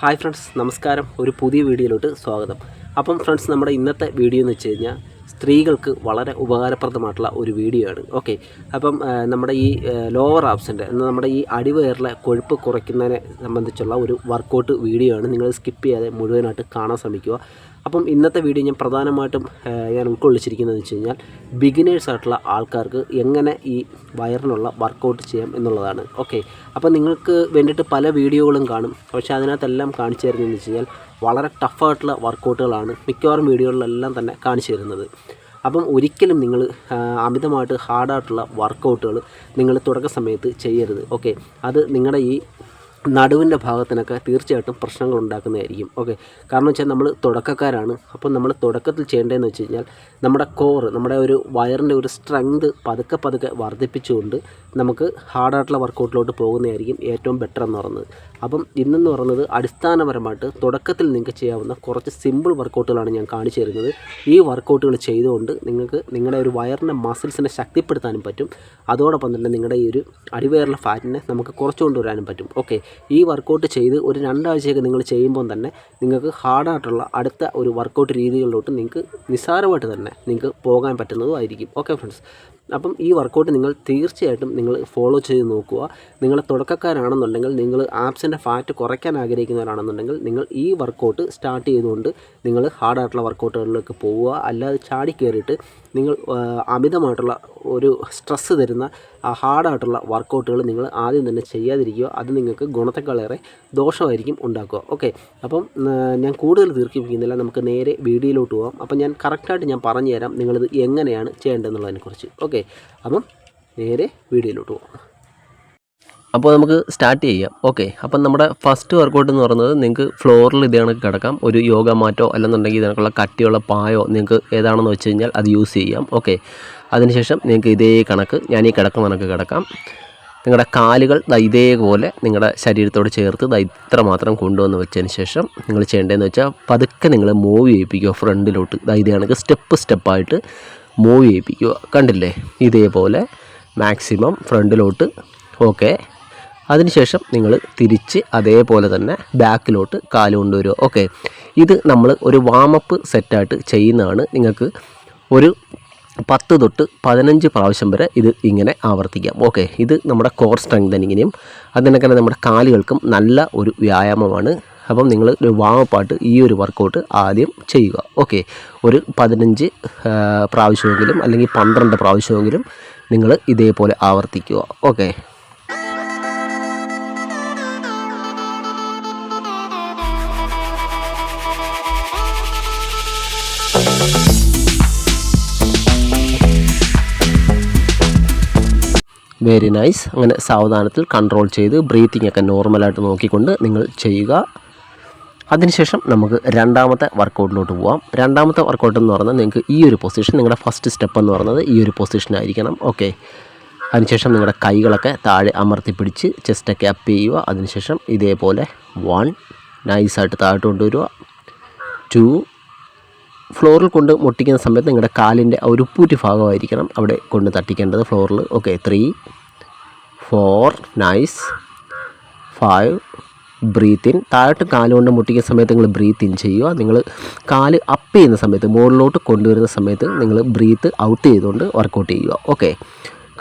Hi friends, നമസ്കാരം. ഒരു പുതിയ വീഡിയോയിലോട്ട് സ്വാഗതം. അപ്പം ഫ്രണ്ട്സ്, നമ്മുടെ ഇന്നത്തെ വീഡിയോ എന്ന് വെച്ച് കഴിഞ്ഞാൽ സ്ത്രീകൾക്ക് വളരെ ഉപകാരപ്രദമായിട്ടുള്ള ഒരു വീഡിയോ ആണ്. ഓക്കെ, അപ്പം നമ്മുടെ ഈ ലോവർ ആബ്സിൻ്റെ നമ്മുടെ ഈ അടിവയറിലെ കൊഴുപ്പ് കുറയ്ക്കുന്നതിനെ സംബന്ധിച്ചുള്ള ഒരു വർക്കൗട്ട് വീഡിയോ ആണ്. നിങ്ങൾ സ്കിപ്പ് ചെയ്യാതെ മുഴുവനായിട്ട് കാണാൻ ശ്രമിക്കുക. അപ്പം ഇന്നത്തെ വീഡിയോ ഞാൻ പ്രധാനമായിട്ടും ഞാൻ ഉൾക്കൊള്ളിച്ചിരിക്കുന്നതെന്ന് വെച്ച് കഴിഞ്ഞാൽ ബിഗിനേഴ്സായിട്ടുള്ള ആൾക്കാർക്ക് എങ്ങനെ ഈ വയറിനുള്ള വർക്കൗട്ട് ചെയ്യാം എന്നുള്ളതാണ്. ഓക്കെ, അപ്പോൾ നിങ്ങൾക്ക് വേണ്ടിയിട്ട് പല വീഡിയോകളും കാണും, പക്ഷേ അതിനകത്തെല്ലാം കാണിച്ചു തരുന്നതെന്ന് വെച്ച് കഴിഞ്ഞാൽ വളരെ ടഫായിട്ടുള്ള വർക്കൗട്ടുകളാണ് മിക്കവാറും വീഡിയോകളിലെല്ലാം തന്നെ കാണിച്ചു തരുന്നത്. അപ്പം ഒരിക്കലും നിങ്ങൾ അമിതമായിട്ട് ഹാർഡായിട്ടുള്ള വർക്കൗട്ടുകൾ നിങ്ങൾ തുടക്ക സമയത്ത് ചെയ്യരുത്. ഓക്കെ, അത് നിങ്ങളുടെ ഈ നടുവിൻ്റെ ഭാഗത്തിനൊക്കെ തീർച്ചയായിട്ടും പ്രശ്നങ്ങൾ ഉണ്ടാക്കുന്നതായിരിക്കും. ഓക്കെ, കാരണം വെച്ചാൽ നമ്മൾ തുടക്കക്കാരാണ്. അപ്പോൾ നമ്മൾ തുടക്കത്തിൽ ചെയ്യേണ്ടതെന്ന് വെച്ച് കഴിഞ്ഞാൽ നമ്മുടെ കോർ, നമ്മുടെ ഒരു വയറിൻ്റെ ഒരു സ്ട്രെങ്ത് പതുക്കെ വർദ്ധിപ്പിച്ചുകൊണ്ട് നമുക്ക് ഹാർഡായിട്ടുള്ള വർക്കൗട്ടിലോട്ട് പോകുന്നതായിരിക്കും ഏറ്റവും ബെറ്റർ എന്ന് പറയുന്നത്. അപ്പം ഇന്നെന്ന് പറയുന്നത് അടിസ്ഥാനപരമായിട്ട് തുടക്കത്തിൽ നിങ്ങൾക്ക് ചെയ്യാവുന്ന കുറച്ച് സിമ്പിൾ വർക്കൗട്ടുകളാണ് ഞാൻ കാണിച്ചു തരുന്നത്. ഈ വർക്കൗട്ടുകൾ ചെയ്തുകൊണ്ട് നിങ്ങൾക്ക് നിങ്ങളുടെ ഒരു വയറിൻ്റെ മസിൽസിനെ ശക്തിപ്പെടുത്താനും പറ്റും. അതോടൊപ്പം തന്നെ നിങ്ങളുടെ ഈ ഒരു അടിവയറിലെ ഫാറ്റിനെ നമുക്ക് കുറച്ച് കൊണ്ടുവരാനും പറ്റും. ഓക്കെ, ഈ വർക്കൗട്ട് ചെയ്ത് ഒരു 2 ആഴ്ചയൊക്കെ നിങ്ങൾ ചെയ്യുമ്പോൾ തന്നെ നിങ്ങൾക്ക് ഹാർഡായിട്ടുള്ള അടുത്ത ഒരു വർക്കൗട്ട് രീതികളിലോട്ട് നിങ്ങൾക്ക് നിസ്സാരമായിട്ട് തന്നെ നിങ്ങൾക്ക് പോകാൻ പറ്റുന്നതുമായിരിക്കും. ഓക്കെ ഫ്രണ്ട്സ്, അപ്പം ഈ വർക്കൗട്ട് നിങ്ങൾ തീർച്ചയായിട്ടും നിങ്ങൾ ഫോളോ ചെയ്ത് നോക്കുക. നിങ്ങൾ തുടക്കക്കാരാണെന്നുണ്ടെങ്കിൽ, നിങ്ങൾ ആബ്സിൻ്റെ ഫാറ്റ് കുറയ്ക്കാൻ ആഗ്രഹിക്കുന്നവരാണെന്നുണ്ടെങ്കിൽ നിങ്ങൾ ഈ വർക്കൗട്ട് സ്റ്റാർട്ട് ചെയ്തുകൊണ്ട് നിങ്ങൾ ഹാർഡായിട്ടുള്ള വർക്കൗട്ടുകളിലേക്ക് പോവുക. അല്ലാതെ ചാടി കയറിയിട്ട് നിങ്ങൾ അമിതമായിട്ടുള്ള ഒരു സ്ട്രെസ്സ് തരുന്ന ഹാർഡായിട്ടുള്ള വർക്കൗട്ടുകൾ നിങ്ങൾ ആദ്യം തന്നെ ചെയ്യാതിരിക്കുക. അത് നിങ്ങൾക്ക് ഗുണത്തെക്കാളേറെ ദോഷമായിരിക്കും ഉണ്ടാക്കുക. ഓക്കെ, അപ്പം ഞാൻ കൂടുതൽ ദീർഘിപ്പിക്കുന്നില്ല, നമുക്ക് നേരെ വീഡിയോയിലോട്ട് പോകാം. അപ്പം ഞാൻ കറക്റ്റായിട്ട് ഞാൻ പറഞ്ഞു തരാം നിങ്ങളിത് എങ്ങനെയാണ് ചെയ്യേണ്ടതെന്നുള്ളതിനെക്കുറിച്ച്. ഓക്കെ, അപ്പം നേരെ വീഡിയോയിലോട്ട് പോകാം. അപ്പോൾ നമുക്ക് സ്റ്റാർട്ട് ചെയ്യാം. ഓക്കെ, അപ്പം നമ്മുടെ ഫസ്റ്റ് വർക്കൗട്ട് എന്ന് പറയുന്നത് നിങ്ങൾക്ക് ഫ്ലോറിൽ ഇതേ കണക്ക് കിടക്കാം. ഒരു യോഗ മാറ്റോ അല്ലെന്നുണ്ടെങ്കിൽ ഇതിനൊക്കെയുള്ള കട്ടിയുള്ള പായോ നിങ്ങൾക്ക് ഏതാണെന്ന് വെച്ച് കഴിഞ്ഞാൽ അത് യൂസ് ചെയ്യാം. ഓക്കെ, അതിനുശേഷം നിങ്ങൾക്ക് ഇതേ കണക്ക് ഞാൻ ഈ കിടക്കുന്ന കണക്ക് കിടക്കാം. നിങ്ങളുടെ കാലുകൾ ഇതേപോലെ നിങ്ങളുടെ ശരീരത്തോട് ചേർത്ത് ഇത്ര മാത്രം കൊണ്ടുവന്ന് വെച്ചതിന് ശേഷം നിങ്ങൾ ചെയ്യേണ്ടതെന്ന് വെച്ചാൽ പതുക്കെ നിങ്ങൾ മൂവ് ചെയ്യിപ്പിക്കുക ഫ്രണ്ടിലോട്ട്. ഇതേ കണക്ക് സ്റ്റെപ്പായിട്ട് മൂവ് ചെയ്യിപ്പിക്കുക. കണ്ടില്ലേ, ഇതേപോലെ മാക്സിമം ഫ്രണ്ടിലോട്ട്. ഓക്കെ, അതിനുശേഷം നിങ്ങൾ തിരിച്ച് അതേപോലെ തന്നെ ബാക്കിലോട്ട് കാല് കൊണ്ടുവരിക. ഓക്കെ, ഇത് നമ്മൾ ഒരു വാമപ്പ് സെറ്റായിട്ട് ചെയ്യുന്നതാണ്. നിങ്ങൾക്ക് ഒരു 10 തൊട്ട് 15 പ്രാവശ്യം വരെ ഇത് ഇങ്ങനെ ആവർത്തിക്കാം. ഓക്കെ, ഇത് നമ്മുടെ കോർ സ്ട്രെങ്തനിങ്ങിനും അതിനൊക്കെ നമ്മുടെ കാലുകൾക്കും നല്ല ഒരു വ്യായാമമാണ്. അപ്പം നിങ്ങൾ ഒരു വാമപ്പായിട്ട് ഈ ഒരു വർക്കൗട്ട് ആദ്യം ചെയ്യുക. ഓക്കെ, ഒരു 15 പ്രാവശ്യമെങ്കിലും അല്ലെങ്കിൽ 12 പ്രാവശ്യമെങ്കിലും നിങ്ങൾ ഇതേപോലെ ആവർത്തിക്കുക. Okay, very nice. അങ്ങനെ സാവധാനത്തിൽ കൺട്രോൾ ചെയ്ത് ബ്രീത്തിങ് ഒക്കെ നോർമലായിട്ട് നോക്കിക്കൊണ്ട് നിങ്ങൾ ചെയ്യുക. അതിനുശേഷം നമുക്ക് രണ്ടാമത്തെ വർക്കൗട്ടിലോട്ട് പോകാം. രണ്ടാമത്തെ വർക്കൗട്ട് എന്ന് പറഞ്ഞാൽ നിങ്ങൾക്ക് ഈ ഒരു പൊസിഷൻ, നിങ്ങളുടെ ഫസ്റ്റ് സ്റ്റെപ്പ് എന്ന് പറയുന്നത് ഈ ഒരു പൊസിഷനായിരിക്കണം. ഓക്കെ, അതിനുശേഷം നിങ്ങളുടെ കൈകളൊക്കെ താഴെ അമർത്തി പിടിച്ച് ചെസ്റ്റൊക്കെ അപ്പ് ചെയ്യുക. അതിനുശേഷം ഇതേപോലെ 1 നൈസായിട്ട് താഴോട്ട് കൊണ്ടുവരിക. 2 ഫ്ലോറിൽ കൊണ്ട് മുട്ടിക്കുന്ന സമയത്ത് നിങ്ങളുടെ കാലിൻ്റെ ഒരു ഉപ്പൂറ്റി ഭാഗമായിരിക്കണം അവിടെ കൊണ്ട് തട്ടിക്കേണ്ടത് ഫ്ലോറിൽ. Okay, 3 4 nice. 5 breathe in. താഴോട്ട് കാല് കൊണ്ട് മുട്ടിക്കുന്ന സമയത്ത് നിങ്ങൾ ബ്രീത്ത് ഇൻ ചെയ്യുക. നിങ്ങൾ കാല് അപ്പ് ചെയ്യുന്ന സമയത്ത്, മുകളിലോട്ട് കൊണ്ടുവരുന്ന സമയത്ത് നിങ്ങൾ ബ്രീത്ത് ഔട്ട് ചെയ്തുകൊണ്ട് വർക്കൗട്ട് ചെയ്യുക. Okay,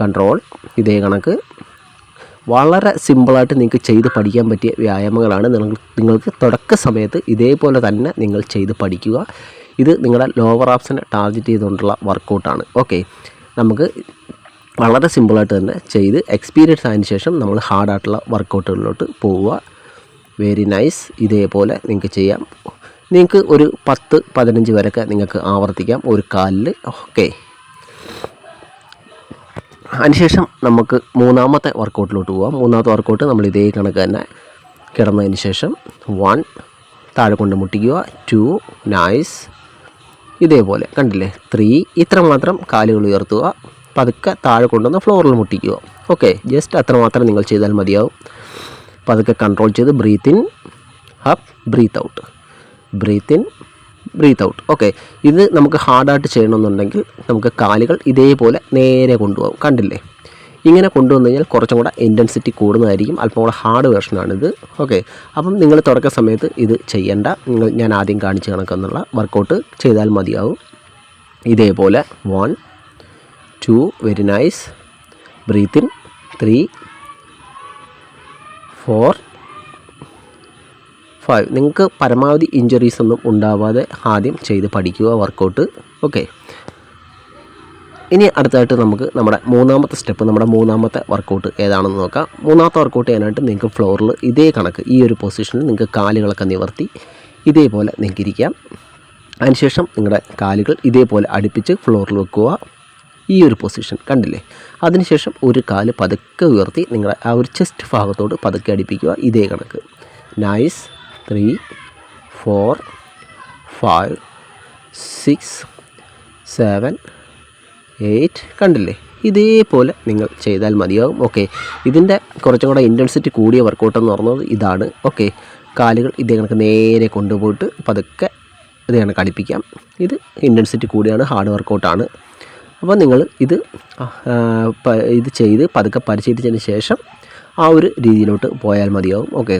control. ഇതേ കണക്ക് വളരെ സിമ്പിളായിട്ട് നിങ്ങൾക്ക് ചെയ്ത് പഠിക്കാൻ പറ്റിയ വ്യായാമങ്ങളാണ്. നിങ്ങൾക്ക് തുടക്ക സമയത്ത് ഇതേപോലെ തന്നെ നിങ്ങൾ ചെയ്ത് പഠിക്കുക. ഇത് നിങ്ങളുടെ ലോവർ ആബ്സിനെ ടാർഗറ്റ് ചെയ്തുകൊണ്ടുള്ള വർക്കൗട്ടാണ്. ഓക്കെ, നമുക്ക് വളരെ സിമ്പിളായിട്ട് തന്നെ ചെയ്ത് എക്സ്പീരിയൻസ് ആയതിനു ശേഷം നമ്മൾ ഹാർഡായിട്ടുള്ള വർക്കൗട്ടുകളിലോട്ട് പോവുക. Very nice. ഇതേപോലെ നിങ്ങൾക്ക് ചെയ്യാം. നിങ്ങൾക്ക് ഒരു 10-15 വരെയൊക്കെ നിങ്ങൾക്ക് ആവർത്തിക്കാം ഒരു കാലിൽ. ഓക്കെ, അതിനുശേഷം നമുക്ക് മൂന്നാമത്തെ വർക്കൗട്ടിലോട്ട് പോകാം. മൂന്നാമത്തെ വർക്കൗട്ട് നമ്മൾ ഇതേ കണക്ക് തന്നെ കിടന്നതിന് ശേഷം 1 താഴെ കൊണ്ട് മുട്ടിക്കുക. 2 നൈസ്. ഇതേപോലെ കണ്ടില്ലേ, 3 ഇത്ര മാത്രം കാലുകൾ ഉയർത്തുക. പതുക്കെ താഴെ കൊണ്ടുവന്ന് ഫ്ലോറിൽ മുട്ടിക്കുക. ഓക്കെ, ജസ്റ്റ് അത്ര മാത്രം നിങ്ങൾ ചെയ്താൽ മതിയാവും. പതുക്കെ കൺട്രോൾ ചെയ്ത് breathe in, up, breathe out, breathe in, breathe out. Okay, ഇത് നമുക്ക് ഹാർഡായിട്ട് ചെയ്യണമെന്നുണ്ടെങ്കിൽ നമുക്ക് കാലുകൾ ഇതേപോലെ നേരെ കൊണ്ടുപോകും. കണ്ടില്ലേ, ഇങ്ങനെ കൊണ്ടുവന്നു കഴിഞ്ഞാൽ കുറച്ചും കൂടെ ഇൻറ്റൻസിറ്റി കൂടുന്നതായിരിക്കും. അല്പം കൂടെ ഹാർഡ് വേർഷനാണിത്. ഓക്കെ, അപ്പം നിങ്ങൾ തുടക്ക സമയത്ത് ഇത് ചെയ്യേണ്ട. ഞാൻ ആദ്യം കാണിച്ച കണക്കെന്നുള്ള വർക്കൗട്ട് ചെയ്താൽ മതിയാവും. ഇതേപോലെ 1 2 വെരി നൈസ്. Breath in 3 4 5. നിങ്ങൾക്ക് പരമാവധി ഇഞ്ചുറീസ് ഒന്നും ഉണ്ടാവാതെ ആദ്യം ചെയ്ത് പഠിക്കുക വർക്കൗട്ട്. ഓക്കെ, ഇനി അടുത്തായിട്ട് നമുക്ക് നമ്മുടെ മൂന്നാമത്തെ സ്റ്റെപ്പ്, നമ്മുടെ മൂന്നാമത്തെ വർക്കൗട്ട് ഏതാണെന്ന് നോക്കാം. മൂന്നാമത്തെ വർക്കൗട്ട് ചെയ്യാനായിട്ട് നിങ്ങൾക്ക് ഫ്ലോറിൽ ഇതേ കണക്ക് ഈ ഒരു പൊസിഷനിൽ നിങ്ങൾക്ക് കാലുകളൊക്കെ നിവർത്തി ഇതേപോലെ നിങ്ങൾക്ക് ഇരിക്കാം. അതിനുശേഷം നിങ്ങളുടെ കാലുകൾ ഇതേപോലെ അടുപ്പിച്ച് ഫ്ലോറിൽ വെക്കുക. ഈ ഒരു പൊസിഷൻ കണ്ടില്ലേ? അതിനുശേഷം ഒരു കാല് പതുക്കെ ഉയർത്തി നിങ്ങളുടെ ആ ഒരു ചെസ്റ്റ് ഭാഗത്തോട് പതുക്കെ അടുപ്പിക്കുക. ഇതേ കണക്ക്. നൈസ്. 3 4 5 6 7 8. കണ്ടില്ലേ? ഇതേപോലെ നിങ്ങൾ ചെയ്താൽ മതിയാവും. ഓക്കെ, ഇതിൻ്റെ കുറച്ചും കൂടെ ഇൻറ്റൻസിറ്റി കൂടിയ വർക്കൗട്ട് എന്ന് പറയുന്നത് ഇതാണ്. ഓക്കെ, കാലുകൾ ഇതേ കണക്ക് നേരെ കൊണ്ടുപോയിട്ട് പതുക്കെ ഇതേ കണക്ക് അടുപ്പിക്കാം. ഇത് ഇൻറ്റൻസിറ്റി കൂടിയാണ്, ഹാർഡ് വർക്കൗട്ടാണ്. അപ്പോൾ നിങ്ങൾ ഇത് ചെയ്ത് പതുക്കെ പരിശീലിച്ചതിന് ശേഷം ആ ഒരു രീതിയിലോട്ട് പോയാൽ മതിയാവും. ഓക്കെ,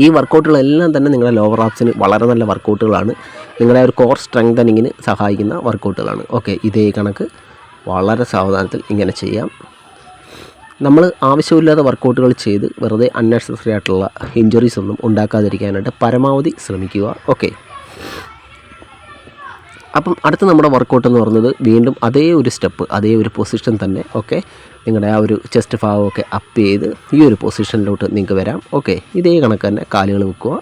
ഈ വർക്കൗട്ടുകളെല്ലാം തന്നെ നിങ്ങളുടെ ലോവർ ആബ്സിന് വളരെ നല്ല വർക്കൗട്ടുകളാണ്. നിങ്ങളുടെ ഒരു കോർ സ്ട്രെങ്തനിങ്ങിന് സഹായിക്കുന്ന വർക്കൗട്ടുകളാണ്. ഓക്കെ, ഇതേ കണക്ക് വളരെ സാവധാനത്തിൽ ഇങ്ങനെ ചെയ്യാം. നമ്മൾ ആവശ്യമില്ലാത്ത വർക്കൗട്ടുകൾ ചെയ്ത് വെറുതെ അൺനെസസറി ആയിട്ടുള്ള ഇഞ്ചുറീസ് ഒന്നും ഉണ്ടാക്കാതിരിക്കാനായിട്ട് പരമാവധി ശ്രമിക്കുക. ഓക്കെ, അപ്പം അടുത്ത നമ്മുടെ വർക്കൗട്ട് എന്ന് പറയുന്നത് വീണ്ടും അതേ ഒരു സ്റ്റെപ്പ്, അതേ ഒരു പൊസിഷൻ തന്നെ. ഓക്കെ, നിങ്ങളുടെ ആ ഒരു ചെസ്റ്റ് ഭാഗമൊക്കെ അപ്പ് ചെയ്ത് ഈ ഒരു പൊസിഷനിലോട്ട് നിങ്ങൾക്ക് വരാം. ഓക്കെ, ഇതേ കണക്ക് തന്നെ കാലുകൾ വെക്കുക.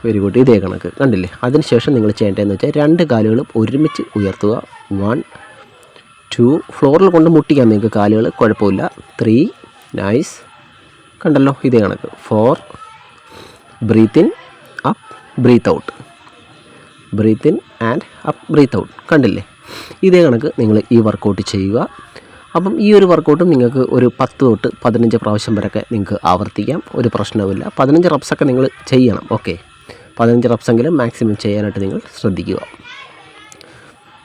Very good. ഇതേ കണക്ക് കണ്ടില്ലേ? അതിനുശേഷം നിങ്ങൾ ചെയ്യേണ്ടതെന്ന് വെച്ചാൽ 2 കാലുകളും ഒരുമിച്ച് ഉയർത്തുക. 1 2. ഫ്ലോറിൽ കൊണ്ട് മുട്ടിക്കാം നിങ്ങൾക്ക് കാലുകൾ, കുഴപ്പമില്ല. 3 നൈസ്. കണ്ടല്ലോ? ഇതേ കണക്ക്. 4 breathe in up breathe out. Breathe in and up breathe out. കണ്ടില്ലേ? ഇതേ കണക്ക് നിങ്ങൾ ഈ വർക്കൗട്ട് ചെയ്യുക. അപ്പം ഈ ഒരു വർക്കൗട്ടും നിങ്ങൾക്ക് ഒരു 10 തൊട്ട് 15 പ്രാവശ്യം വരെയൊക്കെ നിങ്ങൾക്ക് ആവർത്തിക്കാം, ഒരു പ്രശ്നവുമില്ല. 15 റെപ്സൊക്കെ നിങ്ങൾ ചെയ്യണം. ഓക്കെ, 15 റെപ്സെങ്കിലും മാക്സിമം ചെയ്യാനായിട്ട് നിങ്ങൾ ശ്രദ്ധിക്കുക.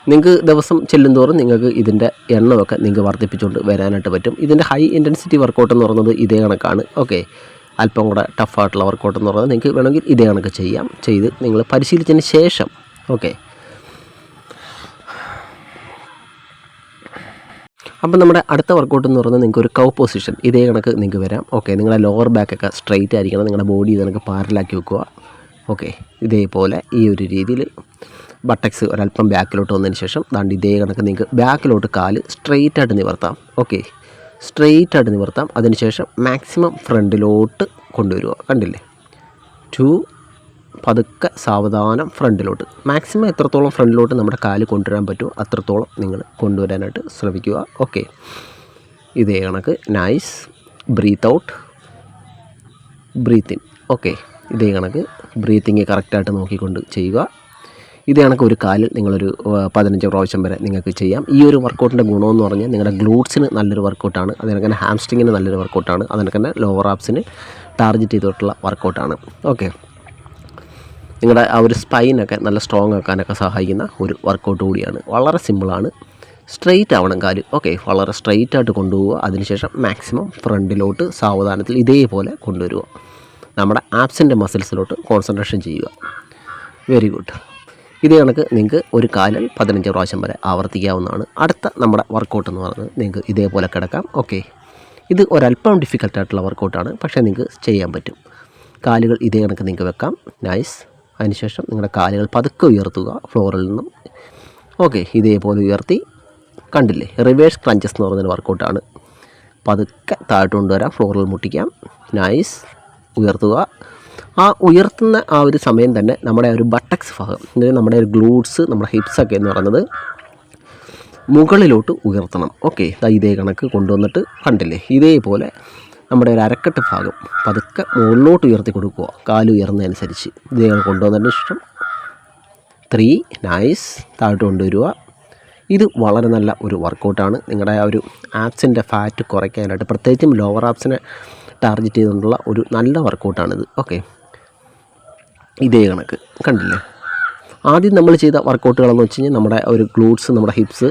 നിങ്ങൾക്ക് ദിവസം ചെല്ലുന്തോറും നിങ്ങൾക്ക് ഇതിൻ്റെ എണ്ണമൊക്കെ നിങ്ങൾക്ക് വർദ്ധിപ്പിച്ചുകൊണ്ട് വരാനായിട്ട് പറ്റും. ഇതിൻ്റെ ഹൈ ഇൻറ്റൻസിറ്റി വർക്കൗട്ട് എന്ന് പറയുന്നത് ഇതേ കണക്കാണ്. ഓക്കെ, അല്പം കൂടെ ടഫായിട്ടുള്ള വർക്കൗട്ട് എന്ന് പറയുന്നത് നിങ്ങൾക്ക് വേണമെങ്കിൽ ഇതേ കണക്ക് ചെയ്യാം. ചെയ്ത് നിങ്ങൾ പരിശീലിച്ചതിന് ശേഷം ഓക്കെ. അപ്പം നമ്മുടെ അടുത്ത വർക്കൗട്ട് എന്ന് പറയുന്നത് നിങ്ങൾക്ക് ഒരു കൗ പൊസിഷൻ ഇതേ കണക്ക് നിങ്ങൾക്ക് വരാം. ഓക്കെ, നിങ്ങളുടെ ലോവർ ബാക്കൊക്കെ സ്ട്രെയിറ്റ് ആയിരിക്കണം. നിങ്ങളുടെ ബോഡി ഇതേക്ക് പാരലാക്കി വെക്കുക. ഓക്കെ, ഇതേപോലെ ഈ ഒരു രീതിയിൽ ബട്ടക്സ് ഒരല്പം ബാക്കിലോട്ട് വന്നതിന് ശേഷം ദാണ്ട് ഇതേ കണക്ക് നിങ്ങൾക്ക് ബാക്കിലോട്ട് കാല് സ്ട്രെയിറ്റായിട്ട് നിവർത്താം. ഓക്കെ, സ്ട്രെയിറ്റായിട്ട് നിവർത്താം. അതിനുശേഷം മാക്സിമം ഫ്രണ്ടിലോട്ട് കൊണ്ടുവരിക. കണ്ടില്ലേ? 2 പതുക്കെ സാവധാനം ഫ്രണ്ടിലോട്ട്, മാക്സിമം എത്രത്തോളം ഫ്രണ്ടിലോട്ട് നമ്മുടെ കാല് കൊണ്ടുവരാൻ പറ്റുമോ അത്രത്തോളം നിങ്ങൾ കൊണ്ടുവരാനായിട്ട് ശ്രമിക്കുക. ഓക്കെ, ഇതേ കണക്ക്. Nice. Breathe out breathe in. Okay, ഇതേ കണക്ക് ബ്രീത്തിങ് കറക്റ്റായിട്ട് നോക്കിക്കൊണ്ട് ചെയ്യുക. ഇതേ കണക്ക് ഒരു കാലിൽ നിങ്ങളൊരു 15 പ്രാവശ്യം വരെ നിങ്ങൾക്ക് ചെയ്യാം. ഈ ഒരു വർക്കൗട്ടിൻ്റെ ഗുണമെന്ന് പറഞ്ഞാൽ നിങ്ങളുടെ ഗ്ലൂട്ട്സിന് നല്ലൊരു വർക്കൗട്ടാണ്, അതിനൊക്കെ തന്നെ ഹാംസ്ട്രിങ്ങിന് നല്ലൊരു വർക്കൗട്ടാണ്, അതിനൊക്കെ തന്നെ ലോവർ ആബ്സിന് ടാർഗറ്റ് ചെയ്തിട്ടുള്ള വർക്കൗട്ടാണ്. ഓക്കെ, നിങ്ങളുടെ ആ ഒരു സ്പൈനൊക്കെ നല്ല സ്ട്രോങ് ആക്കാനൊക്കെ സഹായിക്കുന്ന ഒരു വർക്കൗട്ട് കൂടിയാണ്. വളരെ സിമ്പിളാണ്. സ്ട്രെയിറ്റ് ആവണം കാല്. ഓക്കെ, വളരെ സ്ട്രെയിറ്റ് ആയിട്ട് കൊണ്ടുപോവുക. അതിനുശേഷം മാക്സിമം ഫ്രണ്ടിലോട്ട് സാവധാനത്തിൽ ഇതേപോലെ കൊണ്ടുവരിക. നമ്മുടെ ആബ്സിൻ്റെ മസിൽസിലോട്ട് കോൺസെൻട്രേഷൻ ചെയ്യുക. Very good. ഇതേ കണക്ക് നിങ്ങൾക്ക് ഒരു കാലിൽ 15 പ്രാവശ്യം വരെ ആവർത്തിക്കാവുന്നതാണ്. അടുത്ത നമ്മുടെ വർക്കൗട്ട് എന്ന് പറയുന്നത് നിങ്ങൾക്ക് ഇതേപോലെ കിടക്കാം. ഓക്കെ, ഇത് ഒരല്പം ഡിഫിക്കൽട്ടായിട്ടുള്ള വർക്കൗട്ടാണ്, പക്ഷേ നിങ്ങൾക്ക് ചെയ്യാൻ പറ്റും. കാലുകൾ ഇതേ കണക്ക് നിങ്ങൾക്ക് വെക്കാം. നൈസ്. അതിനുശേഷം നിങ്ങളുടെ കാലുകൾ പതുക്കെ ഉയർത്തുക ഫ്ലോറിൽ നിന്നും. ഓക്കെ, ഇതേപോലെ ഉയർത്തി. കണ്ടില്ലേ? റിവേഴ്സ് ക്രഞ്ചസ് എന്ന് പറയുന്നൊരു വർക്കൗട്ടാണ്. പതുക്കെ താഴോട്ട് കൊണ്ടുവരാം, ഫ്ലോറിൽ മുട്ടിക്കാം. നൈസ്. ഉയർത്തുക. ആ ഉയർത്തുന്ന ആ ഒരു സമയം തന്നെ നമ്മുടെ ഒരു ബട്ടക്സ് ഭാഗം, അതായത് നമ്മുടെ ഒരു ഗ്ലൂട്ട്സ്, നമ്മുടെ ഹിപ്സൊക്കെ എന്ന് പറയുന്നത് മുകളിലോട്ട് ഉയർത്തണം. ഓക്കെ, ഇതേ കണക്ക് കൊണ്ടുവന്നിട്ട് കണ്ടില്ലേ? ഇതേപോലെ നമ്മുടെ ഒരു അരക്കെട്ട് ഭാഗം പതുക്കെ മുകളിലോട്ട് ഉയർത്തി കൊടുക്കുക, കാല് ഉയർന്നതനുസരിച്ച്. ഇതേ കൊണ്ടുവന്നതിന് ശേഷം 3 നൈസ്. താഴോട്ട് കൊണ്ടുവരിക. ഇത് വളരെ നല്ല ഒരു വർക്കൗട്ടാണ്. നിങ്ങളുടെ ആ ഒരു ആബ്സിൻ്റെ ഫാറ്റ് കുറയ്ക്കാനായിട്ട്, പ്രത്യേകിച്ചും ലോവർ ആബ്സിനെ ടാർഗറ്റ് ചെയ്തുകൊണ്ടുള്ള ഒരു നല്ല വർക്കൗട്ടാണിത്. ഓക്കെ, ഇതേ കണക്ക് കണ്ടില്ലേ? ആദ്യം നമ്മൾ ചെയ്ത വർക്കൗട്ടുകളെന്ന് വെച്ച് കഴിഞ്ഞാൽ നമ്മുടെ ഒരു ഗ്ലൂട്ട്സ്, നമ്മുടെ ഹിപ്സ്,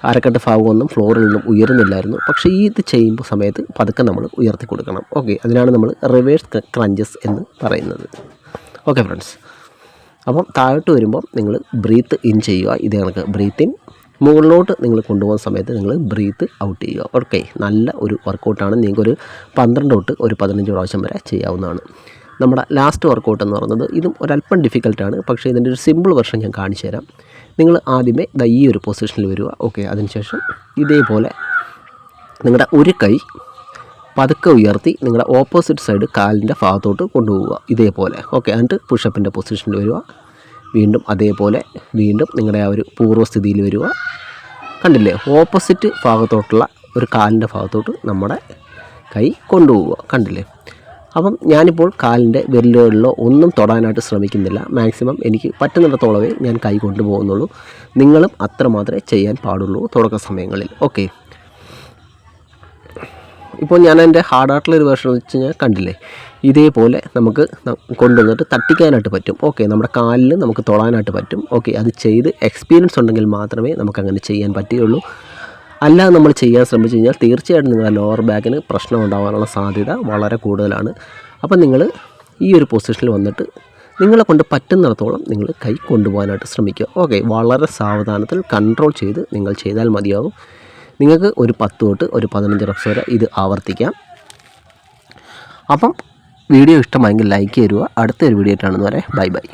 അരക്കെട്ട് ഭാഗമൊന്നും ഫ്ലോറിൽ നിന്നും ഉയരുന്നില്ലായിരുന്നു. പക്ഷേ ഇത് ചെയ്യുമ്പോൾ സമയത്ത് പതുക്കെ നമ്മൾ ഉയർത്തി കൊടുക്കണം. ഓക്കെ, അതിനാണ് നമ്മൾ റിവേഴ്സ് ക്രഞ്ചസ് എന്ന് പറയുന്നത്. ഓക്കെ ഫ്രണ്ട്സ്, അപ്പം താഴോട്ട് വരുമ്പോൾ നിങ്ങൾ ബ്രീത്ത് ഇൻ ചെയ്യുക. ഇതേ കണക്ക് ബ്രീത്ത് ഇൻ, മുകളിലോട്ട് നിങ്ങൾ കൊണ്ടുപോകുന്ന സമയത്ത് നിങ്ങൾ ബ്രീത്ത് ഔട്ട് ചെയ്യുക. ഓക്കെ, നല്ല ഒരു വർക്കൗട്ടാണ്. നിങ്ങൾക്കൊരു 12 തൊട്ട് ഒരു 15 പ്രാവശ്യം വരെ ചെയ്യാവുന്നതാണ്. നമ്മുടെ ലാസ്റ്റ് വർക്കൗട്ട് എന്ന് പറയുന്നത് ഇതും ഒരല്പം ഡിഫിക്കൽട്ടാണ്. പക്ഷേ ഇതിൻ്റെ ഒരു സിമ്പിൾ വെർഷൻ ഞാൻ കാണിച്ചു തരാം. നിങ്ങൾ ആദ്യമേ ഈ ഒരു പൊസിഷനിൽ വരിക. ഓക്കെ, അതിനുശേഷം ഇതേപോലെ നിങ്ങളുടെ ഒരു കൈ പതുക്കെ ഉയർത്തി നിങ്ങളുടെ ഓപ്പോസിറ്റ് സൈഡ് കാലിൻ്റെ ഭാഗത്തോട്ട് കൊണ്ടുപോവുക. ഇതേപോലെ. ഓക്കെ, എന്നിട്ട് പുഷപ്പിൻ്റെ പൊസിഷനിൽ വരിക. വീണ്ടും അതേപോലെ വീണ്ടും നിങ്ങളുടെ ആ ഒരു പൂർവ്വസ്ഥിതിയിൽ വരിക. കണ്ടില്ലേ, ഓപ്പോസിറ്റ് ഭാഗത്തോട്ടുള്ള ഒരു കാലിൻ്റെ ഭാഗത്തോട്ട് നമ്മുടെ കൈ കൊണ്ടുപോവുക. കണ്ടില്ലേ. അപ്പം ഞാനിപ്പോൾ കാലിൻ്റെ വിരലുകളിലോ ഒന്നും തൊടാനായിട്ട് ശ്രമിക്കുന്നില്ല. മാക്സിമം എനിക്ക് പറ്റുന്നിടത്തോളമേ ഞാൻ കൈ കൊണ്ടുപോകുന്നുള്ളൂ. നിങ്ങളും അത്രമാത്രമേ ചെയ്യാൻ പാടുള്ളൂ തുടക്ക സമയങ്ങളിൽ. ഓക്കെ, ഇപ്പോൾ ഞാൻ എൻ്റെ ഹാർഡായിട്ടുള്ളൊരു വേർഷൻ വെച്ച് കഴിഞ്ഞാൽ കണ്ടില്ലേ, ഇതേപോലെ നമുക്ക് കൊണ്ടുവന്നിട്ട് തട്ടിക്കാനായിട്ട് പറ്റും. ഓക്കെ, നമ്മുടെ കാലിൽ നമുക്ക് തൊടാനായിട്ട് പറ്റും. ഓക്കെ, അത് ചെയ്ത് എക്സ്പീരിയൻസ് ഉണ്ടെങ്കിൽ മാത്രമേ നമുക്കങ്ങനെ ചെയ്യാൻ പറ്റുകയുള്ളൂ. അല്ലാതെ നമ്മൾ ചെയ്യാൻ ശ്രമിച്ചു കഴിഞ്ഞാൽ തീർച്ചയായിട്ടും നിങ്ങളുടെ ലോവർ ബാക്കിന് പ്രശ്നം ഉണ്ടാകാനുള്ള സാധ്യത വളരെ കൂടുതലാണ്. അപ്പം നിങ്ങൾ ഈ ഒരു പൊസിഷനിൽ വന്നിട്ട് നിങ്ങളെ കൊണ്ട് പറ്റുന്നിടത്തോളം നിങ്ങൾ കൈ കൊണ്ടുപോകാനായിട്ട് ശ്രമിക്കുക. ഓക്കെ, വളരെ സാവധാനത്തിൽ കൺട്രോൾ ചെയ്ത് നിങ്ങൾ ചെയ്താൽ മതിയാകും. നിങ്ങൾക്ക് ഒരു 10 തൊട്ട് ഒരു 15 റെപ്സ് വരെ ഇത് ആവർത്തിക്കാം. അപ്പം വീഡിയോ ഇഷ്ടമായെങ്കിൽ ലൈക്ക് ചെയ്യുക. അടുത്തൊരു വീഡിയോ ആയിട്ടാണെന്ന് വരെ ബൈ ബൈ.